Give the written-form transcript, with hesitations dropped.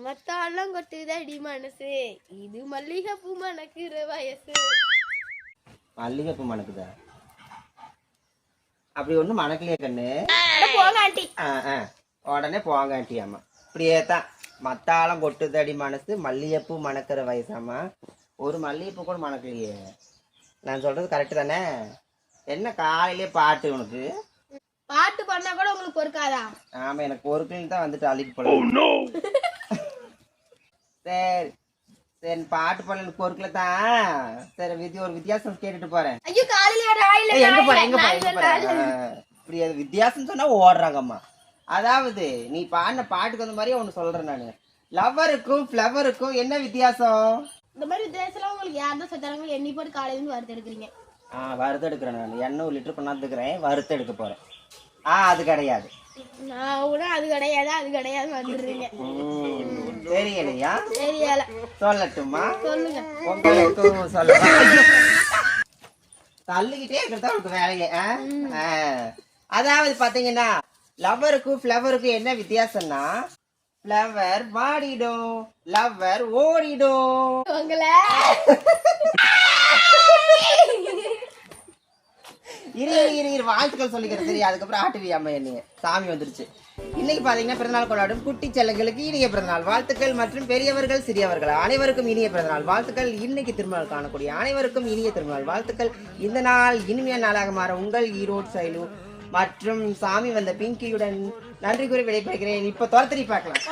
மத்தாளம் கொட்டுதடி மனசு, இது மல்லிகை பூ மணக்குற வயசு. மல்லிகை பூ மணக்குதா? அப்படி ஒண்ணும் மணக்கலையே கண்ணு. போங்க ஆண்டி. உடனே போங்க ஆண்டி. ஆமா இப்படியே தான். மத்தாளம் கொட்டுதடி மனசு, மல்லிகைப்பூ மணக்கிற வயசாமா. ஒரு மல்லிகைப்பூ கூட மணக்கலையே. நான் சொல்றது கரெக்டு தானே? என்ன காலையிலே பாட்டு உனக்கு? பாட்டு பண்ணா கூட உங்களுக்கு பொறுக்காதா? ஆமா எனக்கு பொறுக்குன்னு தான் வந்துட்டு அள்ளிட்டு போலாம். சரி சரி பாட்டு பண்ண பொறுக்கல தான். சரி ஒரு வித்தியாசம் கேட்டுட்டு போறேன். ஐயோ காலையில எங்க போறேன்? இப்படி வித்தியாசம் சொன்னா ஓடுறாங்கம்மா. அதாவது நீ பாடின பாட்டுக்கு அந்த மாதிரியே ஒண்ணு சொல்றேன் நானு. லவ்வருக்கும் ஃப்ளவருக்கும் என்ன வித்தியாசம்? இந்த மாதிரி வித்தியாசம் உங்களுக்கு யாரும் சொல்றாங்க. எண்ணி போட்டு காலையில இருந்து வறுத்து எடுக்கிறீங்க. வறுத்து எடுக்கிறேன் நான். எண்ணெய் 1 லிட்டர் பண்ணாந்துக்கிறேன். வறுத்து எடுக்க போறேன். அது கிடையாது. நான் கூட அது கிடையாது வந்துடுறீங்க. தெரியலையா? தெரியல. சொல்லட்டுமா? சொல்லுங்க. உங்களுக்கு சொல்ல தள்ளிக்கிட்டே இருக்கிறதா உங்களுக்கு வேலையே. அதாவது பாத்தீங்கன்னா லவ்வருக்கும் ஃப்ளவருக்கும் என்ன வித்தியாசம்னா, ஃப்ளவர் வாடிடும், லவ்வர் ஓடிடும். உங்களை இரு வாழ்த்துக்கள் சொல்லிக்கிறது சரி. அதுக்கப்புறம் ஆட்டுவியாம என்னைய சாமி வந்துருச்சு. இன்னைக்கு பாத்தீங்கன்னா பிறந்தநாள் கொண்டாடும் குட்டி செல்லங்களுக்கு இனிய பிறந்தநாள் வாழ்த்துக்கள் மற்றும் பெரியவர்கள் சிறியவர்கள் அனைவருக்கும் இனிய பிறந்தநாள் வாழ்த்துக்கள். இன்னைக்கு திருமணம் காணக்கூடிய அனைவருக்கும் இனிய திருமணம் வாழ்த்துக்கள். இந்த நாள் இனிமையான நாளாக மாற உங்கள் ஈரோடு சைலு மற்றும் சாமி வந்த பிங்கியுடன் நன்றி கூறி விடைபெறுகிறேன். இப்ப துரத்திரி பார்க்கலாம்.